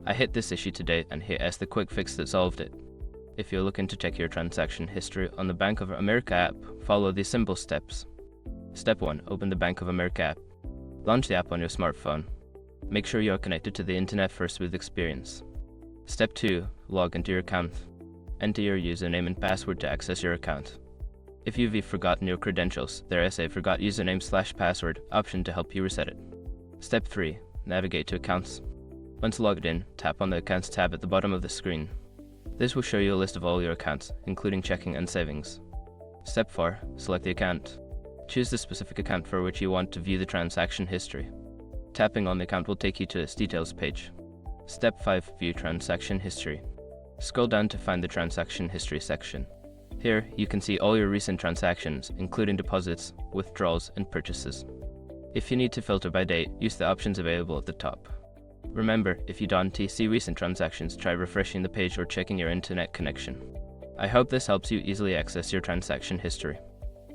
I hit this issue today and hit S the quick fix that solved it. If you're looking to check your transaction history on the Bank of America app, follow these simple steps. Step 1. Open the Bank of America app. Launch the app on your smartphone. Make sure you are connected to the internet first with Experience. Step 2. Log into your account. Enter your username and password to access your account. If you've forgotten your credentials, there is a Forgot Username/Password option to help you reset it. Step 3. Navigate to Accounts. Once logged in, tap on the Accounts tab at the bottom of the screen. This will show you a list of all your accounts, including checking and savings. Step 4. Select the account. Choose the specific account for which you want to view the transaction history. Tapping on the account will take you to this details page. Step 5. View transaction history. Scroll down to find the transaction history section. Here, you can see all your recent transactions, including deposits, withdrawals, and purchases. If you need to filter by date, use the options available at the top. Remember, if you don't see recent transactions, try refreshing the page or checking your internet connection. I hope this helps you easily access your transaction history.